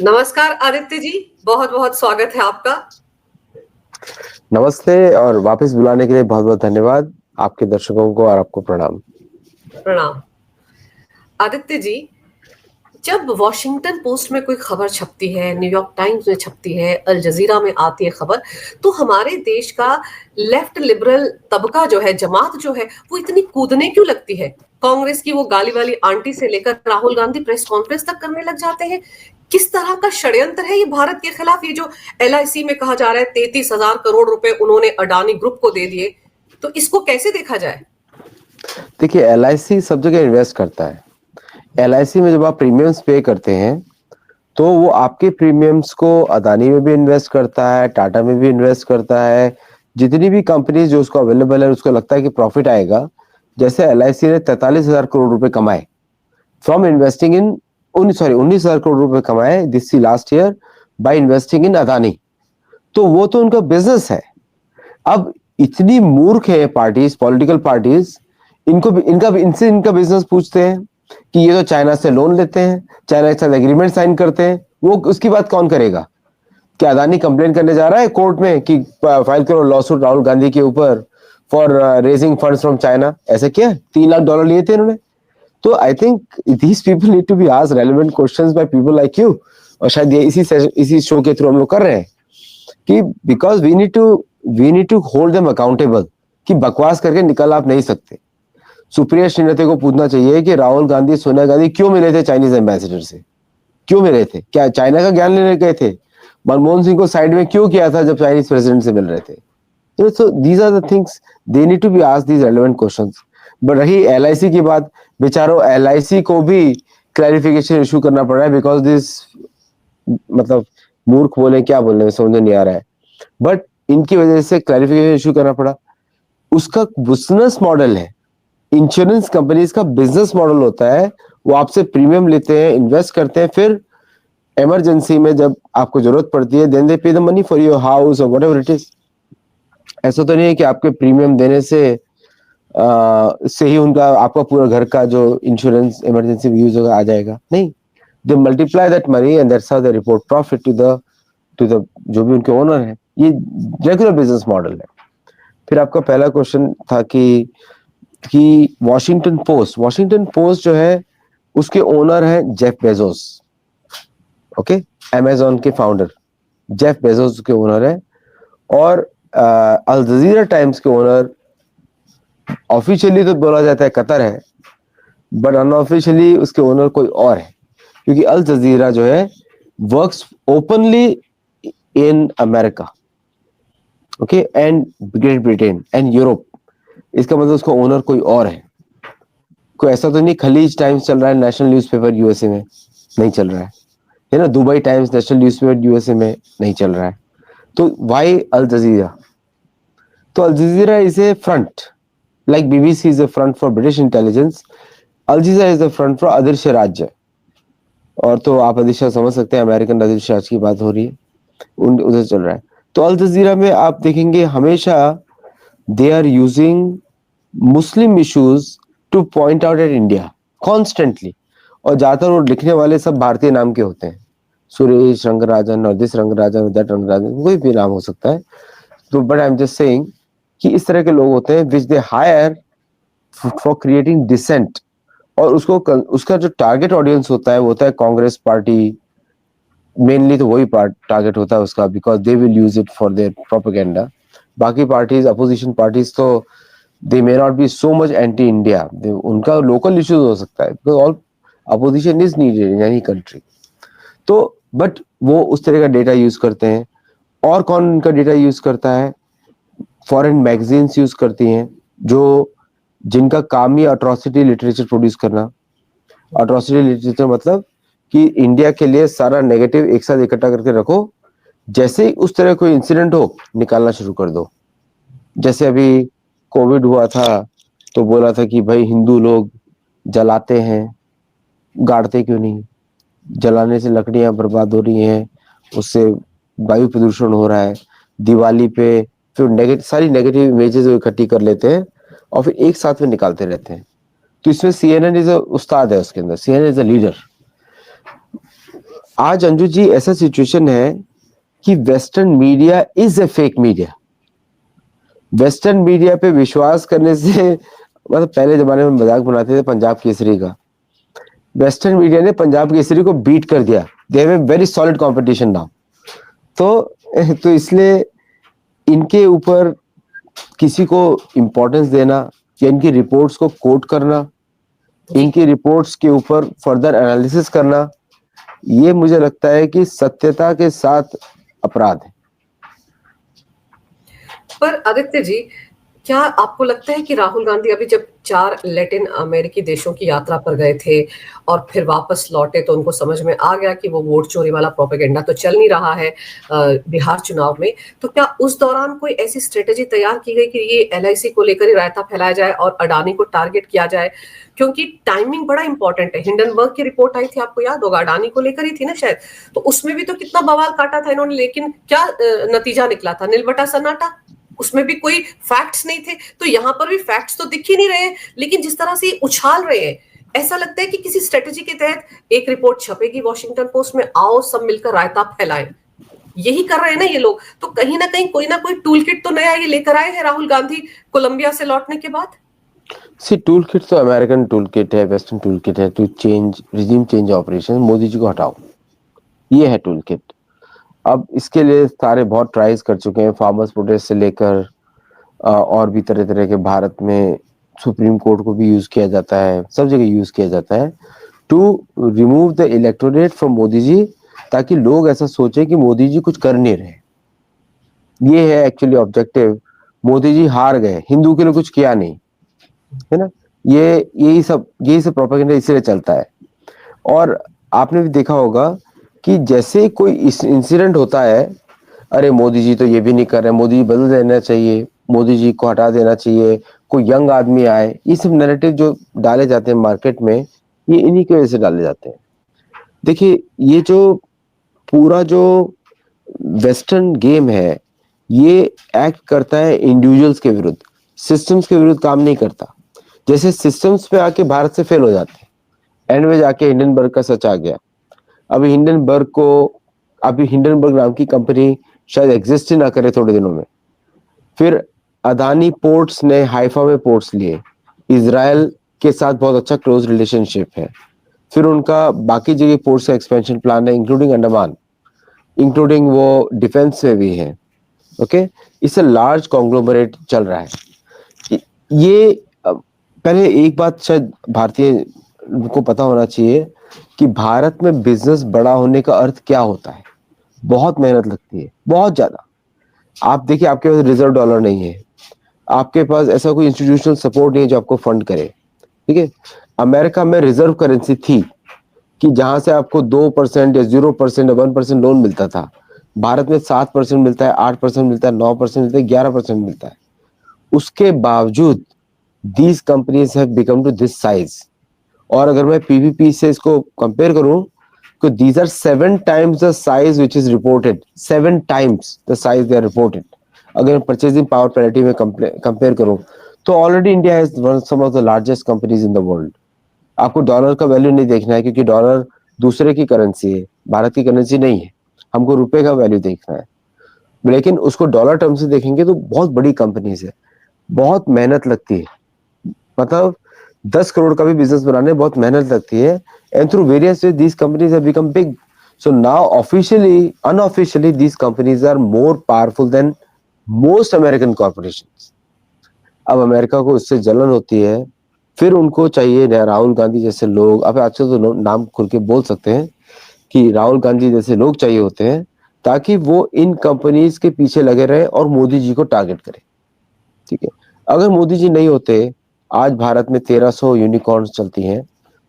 नमस्कार आदित्य जी, बहुत बहुत स्वागत है आपका। नमस्ते और वापस बुलाने के लिए बहुत बहुत धन्यवाद। आपके दर्शकों को और आपको प्रणाम। प्रणाम। आदित्य जी, जब वॉशिंगटन पोस्ट में कोई खबर छपती है, न्यूयॉर्क टाइम्स में छपती है, अल जजीरा में आती है खबर, तो हमारे देश का लेफ्ट लिबरल तबका जो है, जमात जो है, वो इतनी कूदने क्यों लगती है? कांग्रेस की वो गाली वाली आंटी से लेकर राहुल गांधी प्रेस कॉन्फ्रेंस तक करने लग जाते हैं। किस तरह का षड्यंत्र है ये भारत के खिलाफ? ये जो LIC में कहा जा रहा है 33,000 करोड़ रुपए उन्होंने अडानी ग्रुप को दे दिए, तो इसको कैसे देखा जाए? देखिए, LIC सब जगह इन्वेस्ट करता है। LIC में जब आप प्रीमियम्स पे करते हैं तो वो आपके प्रीमियम्स को अदानी में भी इन्वेस्ट करता है, टाटा में भी इन्वेस्ट करता है। जितनी भी कंपनी जो उसको अवेलेबल है, उसको लगता है कि प्रॉफिट आएगा। जैसे LIC ने 43,000 करोड़ रुपए कमाए फ्रॉम इन्वेस्टिंग इन 19,000 करोड़ रुपए कमाए this last year by investing in Adani. तो वो तो उनका बिजनेस है। अब इतनी मूर्ख है पार्टीज, पॉलिटिकल पार्टीज, इनसे इनका बिजनेस पूछते हैं कि ये तो चाइना से लोन लेते हैं, चाइना के साथ एग्रीमेंट साइन करते हैं। वो उसकी बात कौन करेगा? क्या अदानी कंप्लेन करने जा रहा है कोर्ट में कि फाइल करो लॉसूट राहुल गांधी के ऊपर for raising funds from China? ऐसा किया? $3 लाख लिए थे इन्होंने। तो I think these people need to be asked relevant questions by people like you. और शायद ये इसी शो के थ्रू हम लोग कर रहे हैं कि because we need to hold them accountable कि बकवास करके निकल आप नहीं सकते। सुप्रिया श्रीनाथ को पूछना चाहिए कि राहुल गांधी, सोनिया गांधी क्यों मिले थे चाइनीज एम्बेसडर से? क्यों मिले थे? क्या चाइना का ज्ञान लेने गए थे? मनमोहन सिंह को साइड में क्यों किया था जब चाइनीज प्रेसिडेंट से मिल रहे थे? So these are the things they need to be asked these relevant questions. But रही LIC की बात, बेचारों LIC को भी क्लैरिफिकेशन इशू करना पड़ रहा है बिकॉज दिस, मतलब मूर्ख बोले क्या बोलने में समझ नहीं आ रहा है, बट इनकी वजह से क्लैरिफिकेशन इशू करना पड़ा। उसका बिजनेस मॉडल है, इंश्योरेंस कंपनीज का बिजनेस मॉडल होता है। वो आपसे प्रीमियम लेते हैं, इन्वेस्ट करते हैं, फिर इमरजेंसी में जब आपको जरूरत पड़ती है देन दे पे the money for your house और व्हाटएवर इट इज। ऐसा तो नहीं है कि आपके प्रीमियम देने से ही उनका आपका पूरा घर का जो इंश्योरेंस इमरजेंसी यूज होगा आ जाएगा। नहीं, they multiply that money and that's how they report profit to the जो भी उनके ओनर है। ये रेगुलर बिजनेस मॉडल है। फिर आपका पहला क्वेश्चन था कि वॉशिंगटन पोस्ट जो है उसके ओनर है जेफ बेजोस। ओके, अमेजोन के फाउंडर जेफ बेजोस के ओनर है। और अल जजीरा टाइम्स के ओनर ऑफिशियली तो बोला जाता है कतर है, बट अनऑफिशियली उसके ओनर कोई और है। क्योंकि अल जजीरा जो है works openly in America, okay, and great Britain and Europe. इसका मतलब उसका ओनर कोई और है। कोई ऐसा तो नहीं खलीज टाइम्स चल रहा है नेशनल न्यूज़पेपर USA में, नहीं चल रहा है ना? Dubai times national newspaper USA में नहीं चल रहा है। तो वाई अल जजीरा? तो Al Jazeera is a front, like BBC is a front for British intelligence, Al Jazeera is a front for अदृश्य राज्य। और तो आप अदृश्य समझ सकते हैं, अमेरिकन अदृश्य राज्य की बात हो रही है, उधर चल रहा है। तो अल जजीरा में आप देखेंगे हमेशा they are using Muslim issues to point out at India constantly. और ज्यादातर वो लिखने वाले सब भारतीय नाम के होते हैं, सुरेश रंगराजन और दिस रंगराजन और दैट रंगराजन, कोई भी नाम हो सकता है। तो but I am just saying कि इस तरह के लोग होते हैं विच they hire for creating decent. और उसका जो टारगेट ऑडियंस होता है वो होता है कांग्रेस पार्टी, मेनली तो वही टारगेट होता है उसका, because they will use it for their propaganda. बाकी पार्टीज, अपोजिशन पार्टीज तो they may not be so much anti-India. उनका लोकल इश्यूज हो सकता है because all opposition is needed in any country. तो बट वो उस तरह का डेटा यूज करते हैं। और कौन उनका डेटा यूज करता है? फॉरेन मैगजीन्स यूज करती हैं जो जिनका काम ही अट्रॉसिटी लिटरेचर प्रोड्यूस करना। अट्रॉसिटी लिटरेचर मतलब कि इंडिया के लिए सारा नेगेटिव एक साथ इकट्ठा करके रखो, जैसे ही उस तरह कोई इंसिडेंट हो निकालना शुरू कर दो। जैसे अभी कोविड हुआ था तो बोला था कि भाई हिंदू लोग जलाते हैं, गाड़ते क्यों नहीं? जलाने से लकड़ियां बर्बाद हो रही हैं, उससे वायु प्रदूषण हो रहा है। दिवाली पे फिर सारी नेगेटिव इमेजेस इकट्ठी कर लेते हैं और फिर एक साथ में निकालते रहते हैं। तो इसमें CNN इज उस्ताद है, उसके अंदर CNN इज अ लीडर। आज अंजू जी ऐसा सिचुएशन है कि western media is a fake media. Western media पे विश्वास करने से मतलब पहले जमाने में मजाक बनाते थे पंजाब केसरी का, वेस्टर्न मीडिया ने पंजाब केसरी को बीट कर दिया। They have a very solid competition now. तो इसलिए इनके ऊपर किसी को इम्पोर्टेंस देना या इनकी रिपोर्ट्स को कोट करना, इनकी रिपोर्ट्स के ऊपर फर्दर एनालिसिस करना, ये मुझे लगता है कि सत्यता के साथ अपराध है। पर आदित्य जी, क्या आपको लगता है कि राहुल गांधी अभी जब 4 लैटिन अमेरिकी देशों की यात्रा पर गए थे और फिर वापस लौटे तो उनको समझ में आ गया कि वो वोट चोरी वाला प्रोपेगेंडा तो चल नहीं रहा है बिहार चुनाव में, तो क्या उस दौरान कोई ऐसी स्ट्रेटेजी तैयार की गई कि ये एलआईसी को लेकर ही रायता फैलाया जाए और अडानी को टारगेट किया जाए? क्योंकि टाइमिंग बड़ा इंपॉर्टेंट है। हिंडनबर्ग की रिपोर्ट आई थी, आपको याद होगा, अडानी को लेकर ही थी ना शायद, तो उसमें भी तो कितना बवाल काटा था इन्होंने, लेकिन क्या नतीजा निकला था? नीलबटा सन्नाटा, उसमें भी कोई फैक्ट्स नहीं थे। तो यहां पर भी फैक्ट्स तो दिख ही नहीं रहे, लेकिन जिस तरह से उछाल रहे हैं, ऐसा लगता है कि किसी स्ट्रेटेजी के तहत एक रिपोर्ट छपेगी वॉशिंगटन पोस्ट में, आओ सब मिलकर रायता फैलाएं, यही कर रहे हैं ना ये लोग। तो कहीं ना कोई टूल किट तो नया ये लेकर आए हैं राहुल गांधी कोलंबिया से लौटने के बाद। सी टूल किट तो अमेरिकन टूल किट है, वेस्टर्न टूल किट है to change regime change operation. Modi ji को हटाओ, ये है टूल किट। अब इसके लिए सारे बहुत ट्राइज कर चुके हैं, फार्मर्स प्रोटेस्ट से लेकर और भी तरह तरह के। भारत में सुप्रीम कोर्ट को भी यूज किया जाता है, सब जगह यूज किया जाता है to remove the electorate from Modi ji, ताकि लोग ऐसा सोचे कि मोदी जी कुछ कर नहीं रहे। ये है एक्चुअली ऑब्जेक्टिव। मोदी जी हार गए, हिंदू के लिए कुछ किया नहीं, है ना। यही सब प्रोपेगेंडा इसलिए चलता है। और आपने भी देखा होगा कि जैसे कोई इंसिडेंट होता है, अरे मोदी जी तो ये भी नहीं कर रहे, मोदी जी बदल देना चाहिए, मोदी जी को हटा देना चाहिए, कोई यंग आदमी आए, ये सब नैरेटिव जो डाले जाते हैं मार्केट में, ये इन्हीं की वजह से डाले जाते हैं। देखिए, ये जो पूरा जो वेस्टर्न गेम है, ये एक्ट करता है इंडिविजुअल्स के विरुद्ध, सिस्टम्स के विरुद्ध काम नहीं करता। जैसे सिस्टम्स पे आके भारत से फेल हो जाते हैं, एंड में जाके हिंडनबर्ग का सच आ गया। अभी हिंडनबर्ग नाम की कंपनी शायद एग्जिस्ट ही ना करे थोड़े दिनों में। फिर अदानी पोर्ट्स ने हाइफा में पोर्ट्स लिए, इजराइल के साथ बहुत अच्छा क्लोज रिलेशनशिप है। फिर उनका बाकी जगह पोर्ट्स का एक्सपेंशन प्लान है, इंक्लूडिंग अंडमान, इंक्लूडिंग वो डिफेंस में भी है। ओके, इससे लार्ज कॉन्ग्लोमरेट चल रहा है। ये पहले एक बात शायद भारतीय को पता होना चाहिए कि भारत में बिजनेस बड़ा होने का अर्थ क्या होता है। बहुत मेहनत लगती है, बहुत ज्यादा। आप देखिए, आपके पास रिजर्व डॉलर नहीं है, आपके पास ऐसा कोई इंस्टीट्यूशनल सपोर्ट नहीं है जो आपको फंड करे, ठीक है। अमेरिका में रिजर्व करेंसी थी कि जहां से आपको 2% या 0% या 1% लोन मिलता था। भारत में 7% मिलता है, 8% मिलता है, 9% मिलता है, 11% मिलता है। उसके बावजूद these companies have become to this size. और अगर मैं पीवीपी से इसको कंपेयर करूं तो these are 7 times the size which is reported, 7 times the size they are reported. अगर परचेजिंग पावर पैरिटी में कंपेयर करूं तो already India has some of the largest companies in the world. आपको dollar का value नहीं देखना है, क्योंकि डॉलर दूसरे की करेंसी है, भारत की करेंसी नहीं है। हमको रुपए का वैल्यू देखना है, लेकिन उसको डॉलर टर्म से देखेंगे तो बहुत बड़ी कंपनीज है, बहुत मेहनत लगती है। मतलब 10 करोड़ का भी बिजनेस बनाने में बहुत मेहनत लगती है। And through various way these companies have become big. So now officially unofficially these companies are more powerful than most American corporations. अब अमेरिका को इससे जलन होती है, फिर उनको चाहिए राहुल गांधी जैसे लोग। अब आजकल तो नाम खुल के बोल सकते हैं कि राहुल गांधी जैसे लोग चाहिए होते हैं, ताकि वो इन कंपनीज के पीछे लगे रहे और मोदी जी को टारगेट करे, ठीक है। अगर मोदी जी नहीं होते, आज भारत में 1300 यूनिकॉर्न्स चलती हैं,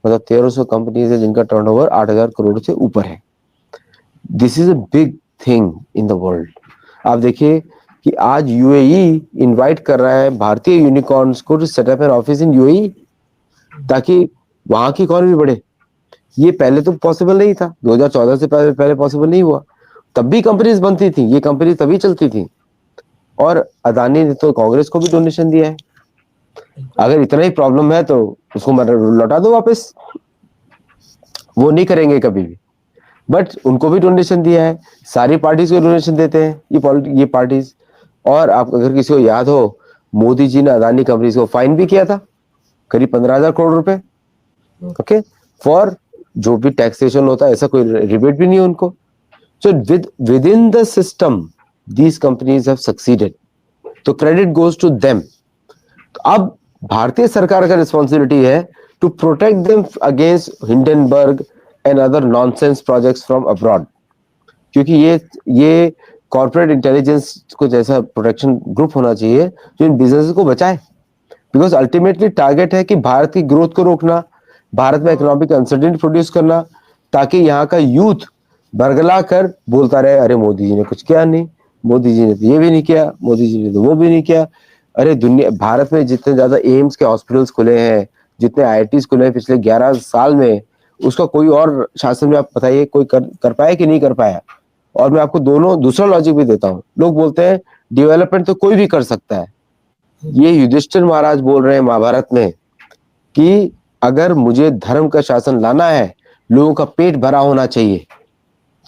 मतलब 1300 कंपनीज है जिनका टर्नओवर 8000 करोड़ से ऊपर है। This is a big thing in the world. आप देखिए कि आज यूएई इनवाइट कर रहा है भारतीय यूनिकॉर्न्स को to set up an office in UAE, ताकि वहां की इकोनॉमी बढ़े। ये पहले तो पॉसिबल नहीं था, 2014 से पहले पॉसिबल नहीं हुआ। तब भी कंपनीज बनती थी, ये कंपनी तभी चलती थी। और अदानी ने तो कांग्रेस को भी डोनेशन दिया है। अगर इतना ही प्रॉब्लम है तो उसको लौटा दो वापस, वो नहीं करेंगे कभी भी। बट उनको भी डोनेशन दिया है, सारी पार्टीज को डोनेशन देते हैं ये पार्टीज। और आप अगर किसी को याद हो, मोदी जी ने अदानी कंपनीज को फाइन भी किया था, करीब 15,000 करोड़ रुपए, ओके, फॉर जो भी टैक्सेशन होता है, ऐसा कोई रिबेट भी नहीं है उनको। So within the system these companies have succeeded, तो क्रेडिट गोज टू देम। अब भारतीय सरकार का रिस्पॉन्सिबिलिटी है to protect them against Hindenburg and other nonsense projects from abroad, क्योंकि ये कॉर्पोरेट इंटेलिजेंस को जैसा प्रोटेक्शन ग्रुप होना चाहिए जो इन बिजनेस को बचाए, बिकॉज अल्टीमेटली टारगेट है कि भारत की ग्रोथ को रोकना, भारत में इकोनॉमिक अनसर्टेनिटी प्रोड्यूस करना, ताकि यहाँ का यूथ बरगला कर बोलता रहे अरे मोदी जी ने कुछ किया नहीं, मोदी जी ने तो ये भी नहीं किया, मोदी जी ने तो वो भी नहीं किया। अरे दुनिया, भारत में जितने ज्यादा एम्स के हॉस्पिटल्स खुले हैं, जितने आईआईटीज खुले हैं पिछले 11 साल में, उसका कोई और शासन में आप बताइए कोई कर पाया कि नहीं कर पाया। और मैं आपको दूसरा लॉजिक भी देता हूँ। लोग बोलते हैं डेवलपमेंट तो कोई भी कर सकता है। ये युधिष्ठिर महाराज बोल रहे हैं महाभारत में कि अगर मुझे धर्म का शासन लाना है, लोगों का पेट भरा होना चाहिए।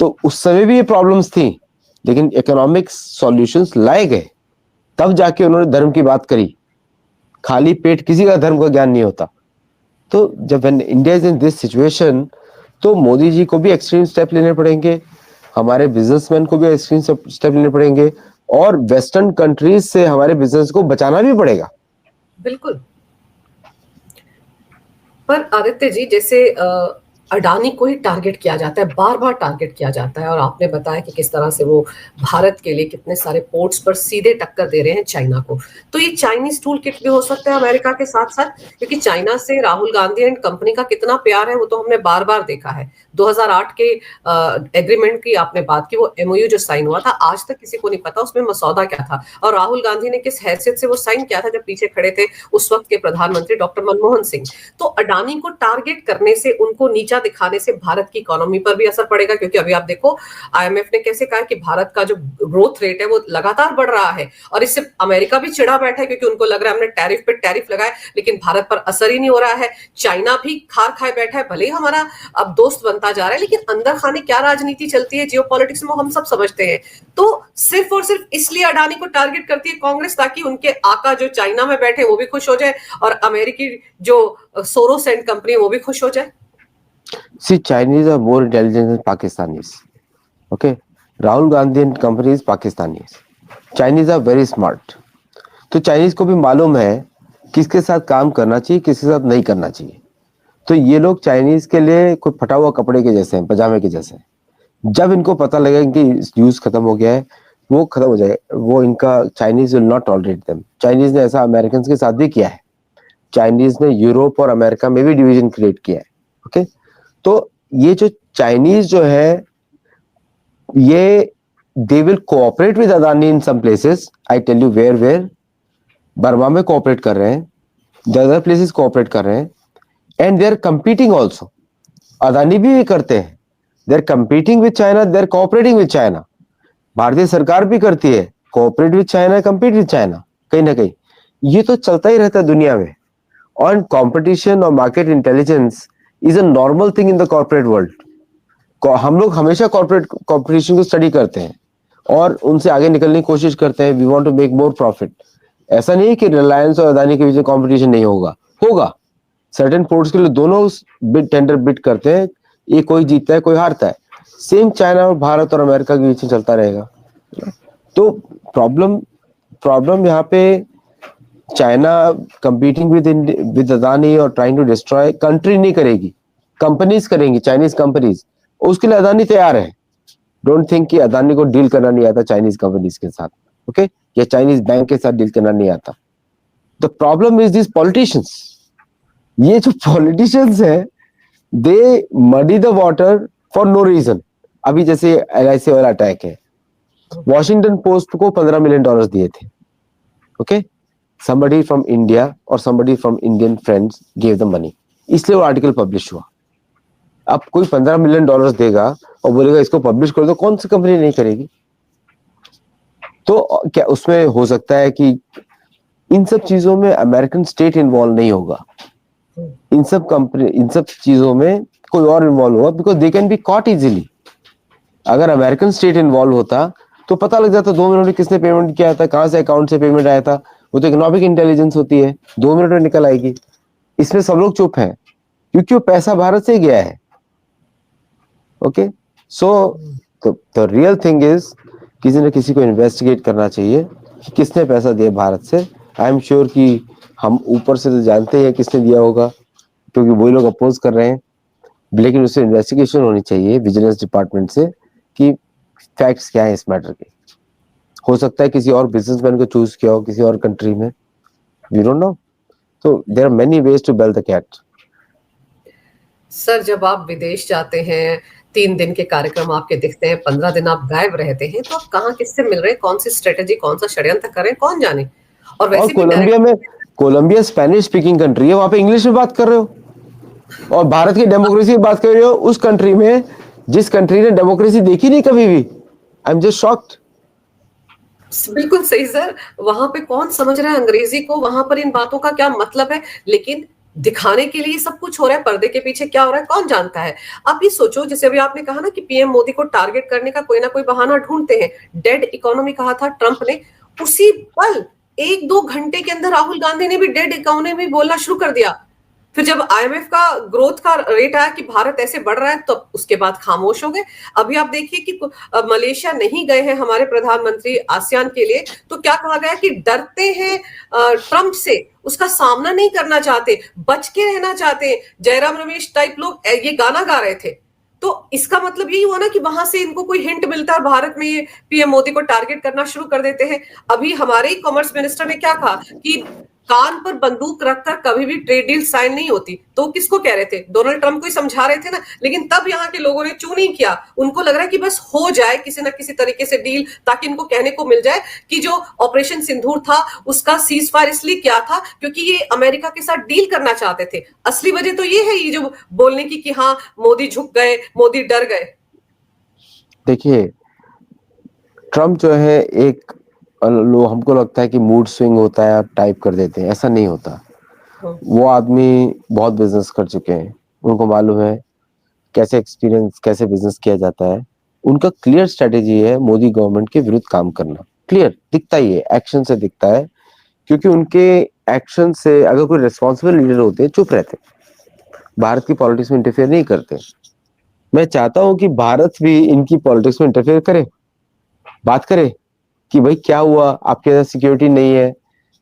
तो उस समय भी ये प्रॉब्लम्स थी, लेकिन इकोनॉमिक सॉल्यूशंस लाए गए, तब जाके उन्होंने धर्म की बात करी। खाली पेट किसी का धर्म का ज्ञान नहीं होता। तो जब India is in this situation, तो मोदी जी को भी एक्सट्रीम स्टेप लेने पड़ेंगे, हमारे बिजनेसमैन को भी एक्सट्रीम स्टेप लेने पड़ेंगे, और वेस्टर्न कंट्रीज से हमारे बिजनेस को बचाना भी पड़ेगा। बिल्कुल। पर आदित्य जी, जैसे अडानी को ही टारगेट किया जाता है, बार बार टारगेट किया जाता है, और आपने बताया कि किस तरह से वो भारत के लिए कितने सारे पोर्ट्स पर सीधे टक्कर दे रहे हैं चाइना को। तो ये चाइनीज टूल किट भी हो सकता है अमेरिका के साथ साथ, क्योंकि चाइना से राहुल गांधी एंड कंपनी का कितना प्यार है वो तो हमने बार बार देखा है। 2008 के एग्रीमेंट की आपने बात की, वो एमओयू जो साइन हुआ था, आज तक किसी को नहीं पता उसमें मसौदा क्या था, और राहुल गांधी ने किस हैसियत से वो साइन किया था जब पीछे खड़े थे उस वक्त के प्रधानमंत्री डॉक्टर मनमोहन सिंह। तो अडानी को टारगेट करने से, उनको नीचा दिखाने से भारत की इकोनॉमी पर भी असर पड़ेगा, क्योंकि अभी आप देखो आईएमएफ ने कैसे कहा कि भारत का जो ग्रोथ रेट है वो लगातार बढ़ रहा है, और इससे अमेरिका भी चिढ़ा बैठा है, क्योंकि उनको लग रहा है हमने टैरिफ पे टैरिफ लगाए लेकिन भारत पर असर ही नहीं हो रहा है। चाइना भी खार खाए बैठा है, भले ही हमारा अब दोस्त बनता जा रहा है, लेकिन अंदर खाने क्या राजनीति चलती है जियोपॉलिटिक्स में, हम सब समझते हैं। तो सिर्फ और सिर्फ इसलिए अडानी को टारगेट करती है कांग्रेस, ताकि उनके आका जो चाइना में बैठे वो भी खुश हो जाए, और अमेरिकी जो सोरोस एंड कंपनी वो भी खुश हो जाए। See, Chinese are more intelligent than Pakistanis. Okay, Rahul Gandhi and company is Pakistanis. Chinese are very smart. तो चाइनीज को भी मालूम है किसके साथ काम करना चाहिए, किसके साथ नहीं करना चाहिए। तो ये लोग चाइनीज के लिए कोई फटा हुआ कपड़े के जैसे हैं, पजामे के जैसे हैं। जब इनको पता लगेगा कि यूज खत्म हो गया है, वो खत्म हो जाएगा, वो इनका Chinese will not tolerate them. Chinese ने ऐसा अमेरिकन के साथ भी किया है। चाइनीज ने यूरोप और अमेरिका में भी डिवीजन क्रिएट किया है। ओके, तो ये जो चाइनीज जो है, ये they will cooperate with Adani in some places. I tell you where Burma में कोऑपरेट कर रहे हैं, द अदर प्लेसेस कोऑपरेट कर रहे हैं, and they are competing also. Adani भी करते हैं, they are competing with China, they are cooperating with China. भारतीय सरकार भी करती है, cooperate with China, compete with China, कहीं ना कहीं ये तो चलता ही रहता है दुनिया में। और कंपटीशन और market intelligence is a normal thing in the corporate world. हम लोग हमेशा कॉर्पोरेट कॉम्पिटिशन को स्टडी करते हैं और उनसे आगे निकलने की कोशिश करते हैं। We want to make more profit. ऐसा नहीं है कि रिलायंस और अदानी के बीच में कंपटीशन नहीं होगा, होगा। सर्टेन पोर्ट्स के लिए दोनों टेंडर बिड करते हैं, ये कोई जीतता है कोई हारता है। सेम चाइना और भारत और अमेरिका के बीच में चलता रहेगा। तो प्रॉब्लम यहाँ पे चाइना कंपीटिंग विद अदानी और ट्राइंग टू डिस्ट्रॉय कंट्री नहीं करेगी, कंपनीज करेंगी, चाइनीज कंपनीज। उसके लिए अदानी तैयार है। डोंट थिंक कि अदानी को डील करना नहीं आता चाइनीज कंपनीज के साथ, ओके, या चाइनीज बैंक के साथ डील करना नहीं आता। The problem is this politicians. ये जो पॉलिटिशियंस है, they muddy the water for no reason. अभी जैसे LIC वाला अटैक है, वॉशिंगटन पोस्ट को $15 मिलियन दिए थे, okay, somebody from India or somebody from Indian friends gave the money, इसलिए वो आर्टिकल पब्लिश हुआ। अब कोई $15 मिलियन देगा और बोलेगा इसको पब्लिश कर दो, कौन सी कंपनी नहीं करेगी? तो क्या उसमें हो सकता है कि इन सब चीजों में अमेरिकन स्टेट इन्वॉल्व नहीं होगा, इन सब चीजों में कोई और इन्वॉल्व होगा, because they can be caught easily. अगर अमेरिकन स्टेट इन्वॉल्व होता तो पता लग जाता 2 मिनट में किसने पेमेंट किया था, कहाँ से अकाउंट से पेमेंट आया था। वो तो इकोनॉमिक इंटेलिजेंस होती है, 2 मिनट में निकल आएगी। इसमें सब लोग चुप हैं क्योंकि वो पैसा भारत से गया है। Okay, so the real thing is किसी न किसी को इन्वेस्टिगेट करना चाहिए कि किसने पैसा दिया भारत से। आई एम श्योर कि हम ऊपर से तो जानते हैं किसने दिया होगा क्योंकि वही लोग अपोज कर रहे हैं, लेकिन उससे इन्वेस्टिगेशन होनी चाहिए विजिलेंस डिपार्टमेंट से कि फैक्ट्स क्या है इस मैटर के। हो सकता है किसी और बिजनेसमैन को चूज किया हो किसी और कंट्री में, वी डोंट नो। तो there are many ways to bell the cat. Sir, जब आप विदेश जाते हैं, 3 दिन के कार्यक्रम आपके दिखते हैं, 15 दिन आप गायब रहते हैं, तो आप कहाँ किससे मिल रहे हैं, कौन सी स्ट्रेटेजी, कौन सा षड्यंत्र कर रहे हैं, कौन जाने। और और वैसे भी कोलंबिया स्पेनिश स्पीकिंग कंट्री है, वहां पे इंग्लिश में बात कर रहे हो और भारत की डेमोक्रेसी की बात कर रहे हो उस कंट्री में जिस कंट्री ने डेमोक्रेसी देखी नहीं कभी भी। I am just shocked. बिल्कुल सही सर, वहां पे कौन समझ रहा है अंग्रेजी को, वहां पर इन बातों का क्या मतलब है, लेकिन दिखाने के लिए सब कुछ हो रहा है, पर्दे के पीछे क्या हो रहा है कौन जानता है। आप ये सोचो, जैसे अभी आपने कहा ना कि पीएम मोदी को टारगेट करने का कोई ना कोई बहाना ढूंढते हैं। डेड इकोनॉमी कहा था ट्रंप ने, उसी पल 1-2 घंटे के अंदर राहुल गांधी ने भी डेड इकोनॉमी बोलना शुरू कर दिया। फिर जब आईएमएफ का ग्रोथ का रेट आया कि भारत ऐसे बढ़ रहा है, तो उसके बाद खामोश हो गए। अभी आप देखिए कि मलेशिया नहीं गए हैं हमारे प्रधानमंत्री आसियान के लिए, तो क्या कहा गया कि डरते हैं ट्रंप से, उसका सामना नहीं करना चाहते, बच के रहना चाहते। जयराम रमेश टाइप लोग ये गाना गा रहे थे। तो इसका मतलब यही हुआ ना कि वहां से इनको कोई हिंट मिलता है, भारत में ये पीएम मोदी को टारगेट करना शुरू कर देते हैं। अभी हमारे ही कॉमर्स मिनिस्टर ने क्या कहा कि कान पर बंदूक रखकर कभी भी ट्रेड डील साइन नहीं होती। तो किसको कह रहे थे, डोनाल्ड ट्रंप को ही समझा रहे थे ना। लेकिन तब यहाँ के लोगों ने चू नहीं किया, उनको लग रहा है कि बस हो जाए किसी ना किसी तरीके से डील, ताकि इनको कहने को मिल जाए कि जो ऑपरेशन सिंदूर था उसका सीज फायर इसलिए क्या था क्योंकि ये अमेरिका के साथ डील करना चाहते थे। असली वजह तो ये है ये जो बोलने की कि हाँ मोदी झुक गए, मोदी डर गए। देखिए, ट्रम्प जो है एक हमको लगता है कि मूड स्विंग होता है, आप टाइप कर देते हैं, ऐसा नहीं होता। वो आदमी बहुत बिजनेस कर चुके हैं, उनको मालूम है कैसे एक्सपीरियंस कैसे बिजनेस किया जाता है। उनका क्लियर स्ट्रेटेजी है मोदी गवर्नमेंट के विरुद्ध काम करना। क्लियर दिखता ही है, एक्शन से दिखता है, क्योंकि उनके एक्शन से अगर कोई रिस्पॉन्सिबल लीडर होते चुप रहते, भारत की पॉलिटिक्स में इंटरफेयर नहीं करते। मैं चाहता हूं कि भारत भी इनकी पॉलिटिक्स में इंटरफेयर करे, बात करे कि भाई क्या हुआ, आपके यहाँ सिक्योरिटी नहीं है,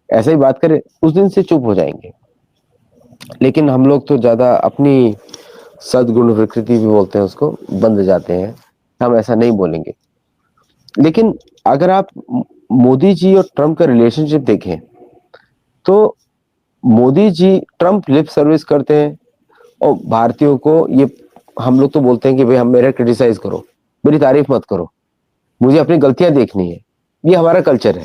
ऐसा ही बात करे, उस दिन से चुप हो जाएंगे। लेकिन हम लोग तो ज्यादा अपनी सदगुण विकृति भी बोलते हैं उसको, बंद जाते हैं, हम ऐसा नहीं बोलेंगे। लेकिन अगर आप मोदी जी और ट्रंप का रिलेशनशिप देखें तो Modi ji Trump lip service करते हैं और भारतीयों को ये हम लोग तो बोलते हैं कि भाई हम मेरा क्रिटिसाइज करो, मेरी तारीफ मत करो, मुझे अपनी गलतियां देखनी है, ये हमारा कल्चर है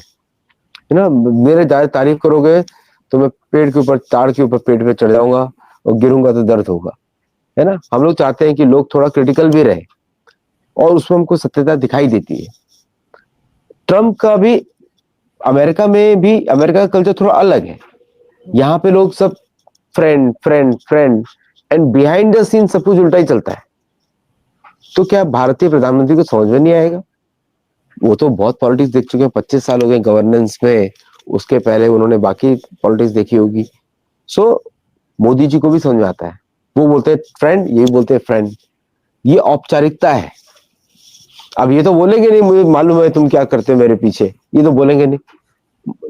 ना। मेरे ज्यादा तारीफ करोगे तो मैं पेड़ के ऊपर, ताड़ के ऊपर पेड़ पे चढ़ जाऊंगा और गिरूंगा तो दर्द होगा, है ना। हम लोग चाहते हैं कि लोग थोड़ा क्रिटिकल भी रहे और उसमें हमको सत्यता दिखाई देती है। ट्रम्प का भी अमेरिका में भी, अमेरिका का कल्चर थोड़ा अलग है। यहाँ पे लोग सब friend friend friend and behind the scene सब कुछ उल्टा ही चलता है। तो क्या भारतीय प्रधानमंत्री को समझ में नहीं आएगा? वो तो बहुत पॉलिटिक्स देख चुके हैं, 25 साल हो गए गवर्नेंस में, उसके पहले उन्होंने बाकी पॉलिटिक्स देखी होगी। सो मोदी जी को भी समझ में आता है, वो बोलते हैं फ्रेंड, ये बोलते हैं फ्रेंड, ये औपचारिकता है। अब ये तो बोलेंगे नहीं मुझे मालूम है तुम क्या करते हो मेरे पीछे, ये तो बोलेंगे नहीं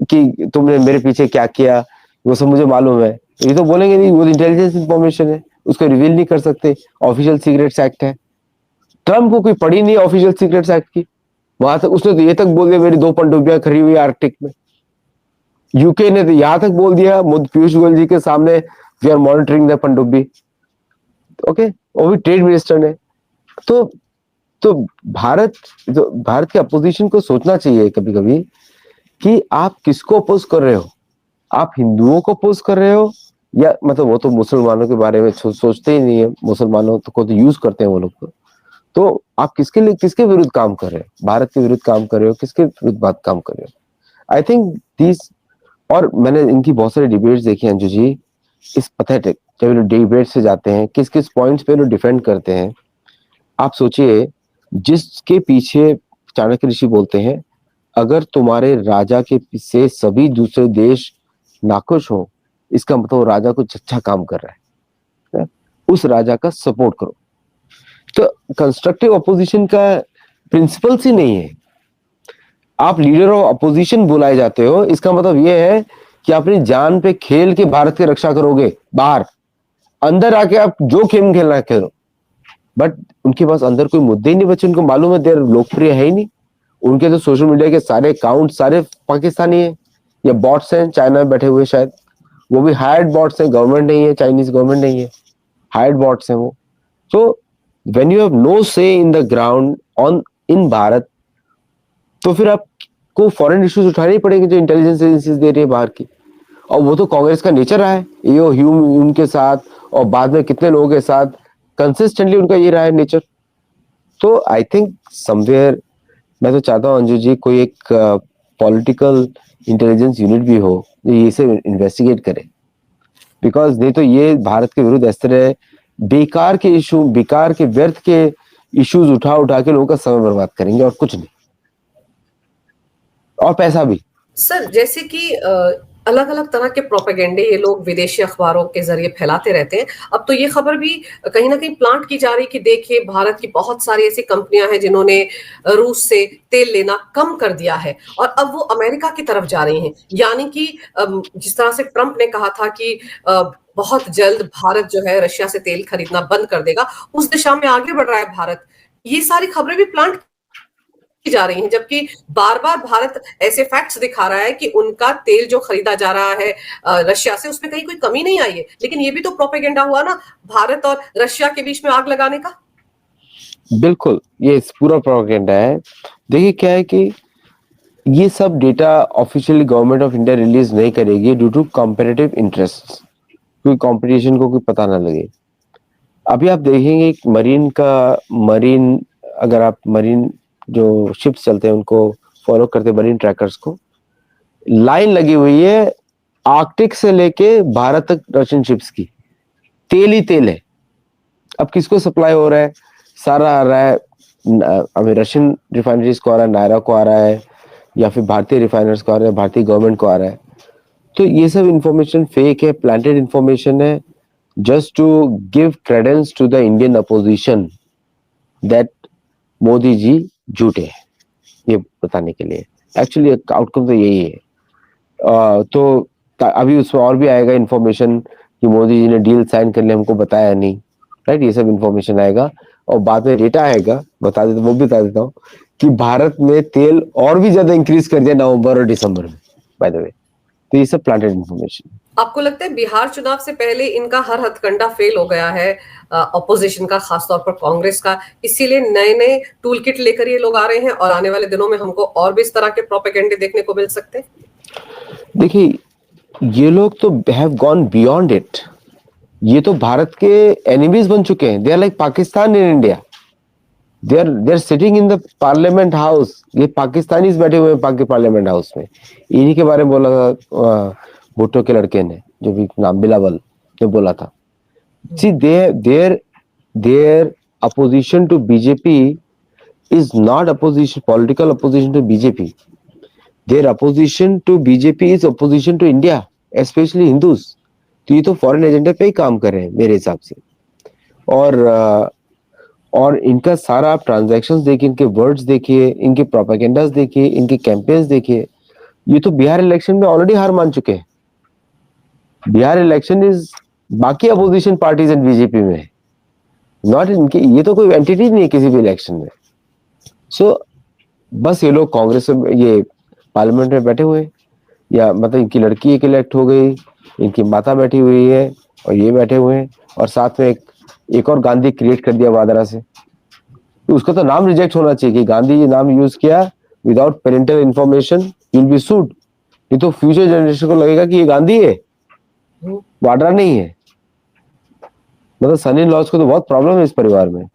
कि तुमने मेरे पीछे क्या किया, वो सब मुझे मालूम है, ये तो बोलेंगे नहीं, वो इंटेलिजेंस इंफॉर्मेशन है, उसको रिवील नहीं कर सकते, ऑफिशियल सीक्रेट्स एक्ट है। ट्रम्प को कोई पड़ी नहीं ऑफिशियल सीक्रेट्स एक्ट की, वहां तक उसने तो ये तक बोल दिया मेरी 2 पनडुब्बियां खड़ी हुई आर्कटिक में। यूके ने तो यहां तक बोल दिया पीयूष गोयल जी के सामने, वी आर मॉनिटरिंग द पनडुब्बी। ओके, वो भी ट्रेड मिनिस्टर ने। तो भारत के अपोजिशन को सोचना चाहिए कभी कभी कि आप किसको अपोज कर रहे हो, आप हिंदुओं को अपोज कर रहे हो या मतलब वो तो मुसलमानों के बारे में सोचते ही नहीं है, मुसलमानों को तो यूज करते हैं वो लोग। तो आप किसके लिए, किसके विरुद्ध काम कर रहे हो, भारत के विरुद्ध काम कर रहे हो, किसके विरुद्ध बात काम कर रहे हो? आई थिंक दिस, और मैंने इनकी बहुत सारी डिबेट्स देखी हैं अंजू जी, इस पैथेटिक, जब ये डिबेट से जाते हैं किस किस पॉइंट्स पे लोग डिफेंड करते हैं। आप सोचिए जिसके पीछे चाणक्य ऋषि बोलते हैं, अगर तुम्हारे राजा के से सभी दूसरे देश नाखुश हो, इसका मतलब राजा कुछ अच्छा काम कर रहा है, उस राजा का सपोर्ट करो। तो कंस्ट्रक्टिव अपोजिशन का प्रिंसिपल्स ही नहीं है। आप लीडर ऑफ अपोजिशन बुलाए जाते हो, इसका मतलब यह है कि अपनी जान पे खेल के भारत की रक्षा करोगे। बाहर अंदर आके आप जो खेल खेलना खेलो, बट उनके पास अंदर कोई मुद्दे ही नहीं बचे। उनको मालूम है देर लोकप्रिय है ही नहीं। उनके तो सोशल मीडिया के सारे अकाउंट सारे पाकिस्तानी है या बॉट्स हैं, चाइना में बैठे हुए शायद, वो भी हायर्ड बॉट्स हैं, गवर्नमेंट नहीं है, चाइनीज गवर्नमेंट नहीं है, हायर्ड बॉट्स हैं वो। तो व्हेन यू हैव नो से in the ground on in Bharat, तो फिर आपको फॉरेन इश्यूज उठाने पड़ेंगे जो इंटेलिजेंस एजेंसीज दे रही है बाहर की। और वो तो कांग्रेस का नेचर रहा है, ये उनके साथ और बाद में कितने लोगों के साथ कंसिस्टेंटली उनका ये रहा है नेचर। तो आई थिंक समवेयर मैं तो चाहता हूँ अंजू जी कोई एक पॉलिटिकल इंटेलिजेंस यूनिट भी हो जो ये सब इन्वेस्टिगेट करे, बिकॉज नहीं तो ये भारत के विरुद्ध इस तरह बेकार के इशू, बेकार के व्यर्थ के इश्यूज उठा उठा के लोगों का समय बर्बाद करेंगे और कुछ नहीं, और पैसा भी। सर जैसे कि अलग अलग तरह के प्रोपेगेंडे ये लोग विदेशी अखबारों के जरिए फैलाते रहते हैं। अब तो ये खबर भी कहीं ना कहीं प्लांट की जा रही कि देखिए भारत की बहुत सारी ऐसी कंपनियां हैं जिन्होंने रूस से तेल लेना कम कर दिया है और अब वो अमेरिका की तरफ जा रही हैं। यानी कि जिस तरह से ट्रंप ने कहा था कि बहुत जल्द भारत जो है रशिया से तेल खरीदना बंद कर देगा, उस दिशा में आगे बढ़ रहा है भारत। ये सारी खबरें भी प्लांट की जा रही हैं, जबकि बार बार भारत ऐसे फैक्ट्स दिखा रहा है कि उनका तेल जो खरीदा जा रहा है रशिया से, उसमें कहीं कोई कमी नहीं आई है। लेकिन ये भी तो प्रोपेगेंडा हुआ ना भारत और रशिया के बीच में आग लगाने का। बिल्कुल, ये पूरा प्रोपेगेंडा है। देखिए क्या है कि ये सब data officially government of India release नहीं करेगी ड्यू टू कॉम्पिटिटिव इंटरेस्ट, कोई कंपटीशन को कोई पता ना लगे। अभी आप देखेंगे मरीन अगर आप मरीन जो शिप्स चलते हैं उनको फॉलो करते हैं, मरीन ट्रैकर्स को, लाइन लगी हुई है आर्कटिक से लेके भारत तक रशियन शिप्स की, तेल ही तेल है। अब किसको सप्लाई हो रहा है? सारा आ रहा है अभी रशियन रिफाइनरीज को आ रहा है, नायरा को आ रहा है, या फिर भारतीय रिफाइनर्स को आ रहा है, भारतीय गवर्नमेंट को आ रहा है। तो ये सब इंफॉर्मेशन फेक है, प्लांटेड इंफॉर्मेशन है, just to give credence to the Indian opposition that Modi ji झूठे हैं, ये बताने के लिए। एक्चुअली आउटकम तो यही है। तो अभी उसमें और भी आएगा इंफॉर्मेशन कि मोदी जी ने डील साइन कर लिया, हमको बताया नहीं, राइट? ये सब इंफॉर्मेशन आएगा और बाद में डेटा आएगा, बता देता वो भी बता देता हूँ कि भारत में तेल और भी ज्यादा इंक्रीज कर दिया नवंबर और दिसंबर में, बाय द वे। तो ये सब प्लांटेड इंफॉर्मेशन। आपको लगता है बिहार चुनाव से पहले इनका हर हथकंडा फेल हो गया है ऑपोजिशन का, खासतौर पर कांग्रेस का, इसीलिए नए नए टूल किट लेकर ये लोग आ रहे हैं और आने वाले दिनों में हमको और भी इस तरह के प्रोपेगेंडे देखने को मिल सकते हैं? देखिए ये लोग तो हैव गॉन बियॉन्ड इट, ये तो भारत के एनिमीज बन चुके हैं। They are like Pakistan in India, they are sitting in the parliament house. ये पाकिस्तानीज बैठे हुए हैं पार्लियामेंट हाउस में। इन्हीं के बारे में बोला था भुट्टो के लड़के ने, जो भी नाम बिलावल ने बोला था। See their opposition to BJP is not opposition, political opposition to BJP. Their opposition to BJP is opposition to India, especially Hindus. तो ये तो फॉरेन एजेंडा पे ही काम कर रहे हैं मेरे हिसाब से। और इनका सारा आप ट्रांजैक्शंस देखिए, इनके वर्ड्स देखिए, इनके प्रोपेगेंडास देखिए, इनके कैंपेन्स देखिए। ये तो बिहार इलेक्शन में ऑलरेडी हार मान चुके हैं। बिहार इलेक्शन इज बाकी अपोजिशन पार्टीज एंड बीजेपी में, नॉट इनके। ये तो कोई एंटिटी नहीं है किसी भी इलेक्शन में। सो बस ये लोग कांग्रेस में, ये पार्लियामेंट में बैठे हुए, या मतलब इनकी लड़की एक इलेक्ट हो गई, इनकी माता बैठी हुई है और ये बैठे हुए हैं, और साथ में एक और गांधी क्रिएट कर दिया वादरा से। तो उसका तो नाम रिजेक्ट होना चाहिए कि गांधी ये नाम यूज किया without parental information, will be sued. ये तो फ्यूचर जनरेशन को लगेगा कि ये गांधी है, वाड्रा नहीं है। मतलब सन इन लॉज को तो बहुत प्रॉब्लम है इस परिवार में।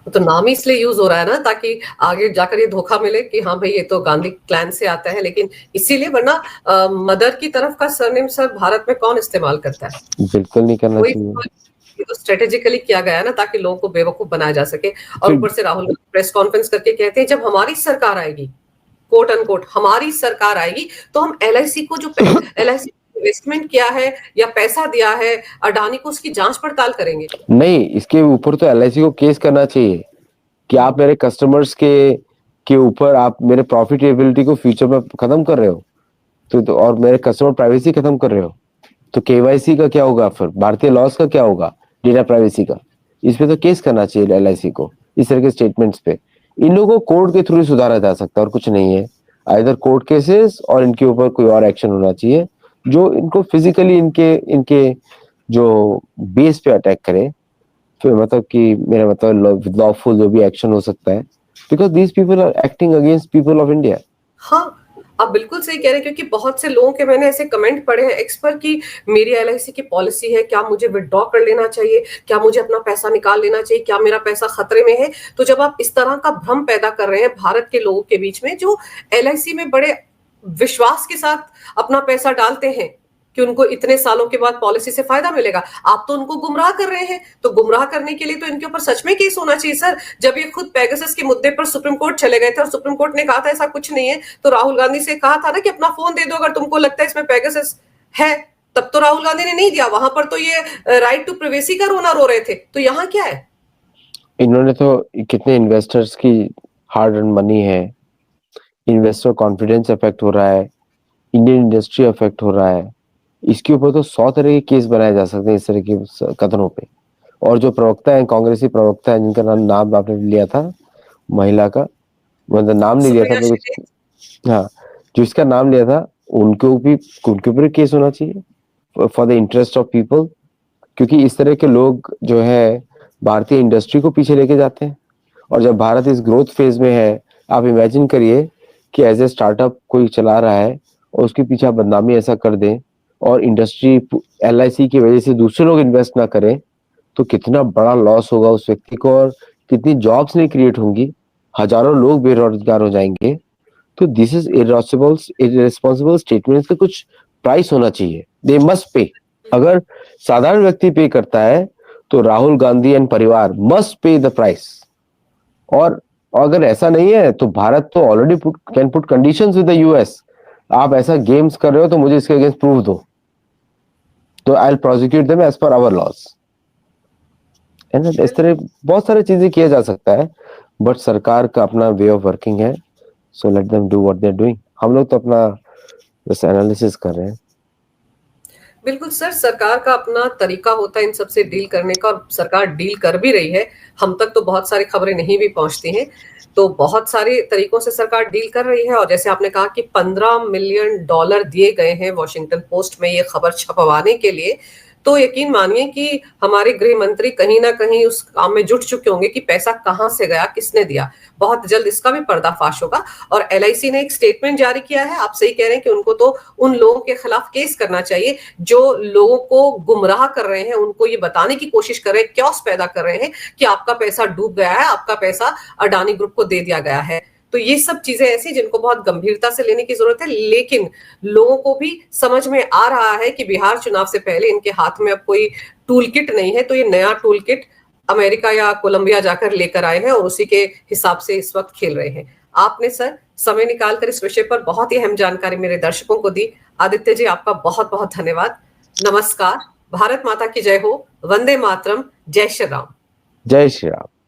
तो नाम ही इसलिए यूज हो रहा है ना, ताकि आगे जाकर ये धोखा मिले कि हाँ भाई ये तो गांधी क्लैन से आता है। लेकिन इसीलिए, वरना मदर की तरफ का सरनेम सर भारत में कौन इस्तेमाल करता है? बिल्कुल नहीं करना चाहिए। ये तो स्ट्रेटेजिकली किया गया है ना, ताकि लोगों को बेवकूफ बनाया जा सके। और ऊपर से राहुल प्रेस कॉन्फ्रेंस करके कहते हैं जब हमारी सरकार आएगी, कोट अनकोट हमारी सरकार आएगी, तो हम एलआईसी को जो एलआईसी इन्वेस्टमेंट किया है या पैसा दिया है अडानी को, उसकी जांच पड़ताल करेंगे। नहीं, इसके ऊपर तो एलआईसी को केस करना चाहिए कि आप मेरे कस्टमर्स के ऊपर आप मेरे प्रॉफिटेबिलिटी को फ्यूचर में खत्म कर रहे हो, तो और मेरे कस्टमर प्राइवेसी खत्म कर रहे हो, तो केवाईसी का क्या होगा, फिर भारतीय लॉस का क्या होगा, डेटा प्राइवेसी का। इस पे तो केस करना चाहिए एलआईसी को, इस तरह के स्टेटमेंट्स पे। इन लोगों को कोर्ट के थ्रू सुधारा जा सकता है और कुछ नहीं है। आइदर कोर्ट केसेस और इनके ऊपर कोई और एक्शन होना चाहिए जो इनको फिजिकली इनके जो बेस पे अटैक करे, फिर मतलब कि मेरा मतलब लॉफुल जो भी एक्शन हो सकता है, because these people are acting against people of India. हाँ, आप बिल्कुल सही कह रहे हैं, क्योंकि बहुत से लोगों के मैंने ऐसे कमेंट पढ़े हैं एक्स पर कि मेरी एलआईसी की पॉलिसी है, क्या मुझे विड्रॉ कर लेना चाहिए, क्या मुझे अपना पैसा निकाल लेना चाहिए, क्या मेरा पैसा खतरे में है। तो जब आप इस तरह का भ्रम पैदा कर रहे हैं भारत के लोगों के बीच में, जो एलआईसी में बड़े विश्वास के साथ अपना पैसा डालते हैं कि उनको इतने सालों के बाद पॉलिसी से फायदा मिलेगा, आप तो उनको गुमराह कर रहे हैं। तो गुमराह करने के लिए तो इनके ऊपर सच में केस होना चाहिए सर। जब ये खुद पेगासस के मुद्दे पर सुप्रीम कोर्ट चले गए थे और सुप्रीम कोर्ट ने कहा था ऐसा कुछ नहीं है, तो राहुल गांधी से कहा था ना कि अपना फोन दे दो अगर तुमको लगता है इसमें पेगासस है, तब तो राहुल गांधी ने नहीं दिया। वहां पर तो ये राइट टू प्राइवेसी का रोना रो रहे थे, तो यहाँ क्या है? इन्होंने तो कितने इन्वेस्टर्स की हार्ड अर्न मनी है, इन्वेस्टर कॉन्फिडेंस अफेक्ट हो रहा है, इंडियन इंडस्ट्री अफेक्ट हो रहा है। इसके ऊपर तो 100 तरह के केस बनाए जा सकते हैं इस तरह के कथनों पे। और जो प्रवक्ता है, कांग्रेसी प्रवक्ता है, जिनका नाम आपने लिया था, महिला का मतलब नाम नहीं लिया था, हाँ, जो इसका नाम लिया था, उनके ऊपर केस होना चाहिए for the interest of people. क्योंकि इस तरह के लोग जो है भारतीय इंडस्ट्री को पीछे लेके जाते हैं। और जब भारत इस ग्रोथ फेज में है, आप इमेजिन करिए कि एज ए स्टार्टअप कोई चला रहा है और उसके पीछे आप बदनामी ऐसा कर दें और इंडस्ट्री एलआईसी की वजह से दूसरे लोग इन्वेस्ट ना करें, तो कितना बड़ा लॉस होगा उस व्यक्ति को और कितनी जॉब्स नहीं क्रिएट होंगी, हजारों लोग बेरोजगार हो जाएंगे। तो दिस इज इररेस्पॉन्सिबल स्टेटमेंट्स का कुछ प्राइस होना चाहिए, दे मस्ट पे। अगर साधारण व्यक्ति पे करता है तो राहुल गांधी एंड परिवार मस्ट पे द प्राइस। और अगर ऐसा नहीं है तो भारत तो already can put conditions with the US. आप ऐसा गेम्स कर रहे हो तो मुझे इसके अगेंस्ट प्रूफ दो, तो I will prosecute them as per our laws. इस तरह बहुत सारी चीजें किया जा सकता है, बट सरकार का अपना वे ऑफ वर्किंग है, so let them do what they are doing. हम लोग तो अपना बस एनालिसिस कर रहे हैं। बिल्कुल सर, सरकार का अपना तरीका होता है इन सबसे डील करने का, और सरकार डील कर भी रही है। हम तक तो बहुत सारी खबरें नहीं भी पहुंचती हैं, तो बहुत सारे तरीकों से सरकार डील कर रही है। और जैसे आपने कहा कि $15 मिलियन दिए गए हैं वॉशिंगटन पोस्ट में ये खबर छपवाने के लिए, तो यकीन मानिए कि हमारे गृह मंत्री कहीं ना कहीं उस काम में जुट चुके होंगे कि पैसा कहां से गया, किसने दिया। बहुत जल्द इसका भी पर्दाफाश होगा। और एलआईसी ने एक स्टेटमेंट जारी किया है, आप सही कह रहे हैं कि उनको तो उन लोगों के खिलाफ केस करना चाहिए जो लोगों को गुमराह कर रहे हैं, उनको ये बताने की कोशिश कर रहे हैं, क्योस पैदा कर रहे हैं कि आपका पैसा डूब गया है, आपका पैसा अडानी ग्रुप को दे दिया गया है। तो ये सब चीजें ऐसी जिनको बहुत गंभीरता से लेने की जरूरत है। लेकिन लोगों को भी समझ में आ रहा है कि बिहार चुनाव से पहले इनके हाथ में अब कोई टूल किट नहीं है, तो ये नया टूल किट अमेरिका या कोलंबिया जाकर लेकर आए हैं और उसी के हिसाब से इस वक्त खेल रहे हैं। आपने सर समय निकालकर इस विषय पर बहुत ही अहम जानकारी मेरे दर्शकों को दी। आदित्य जी, आपका बहुत बहुत धन्यवाद। नमस्कार, भारत माता की जय हो, वंदे मातरम, जय श्री राम। जय श्री राम।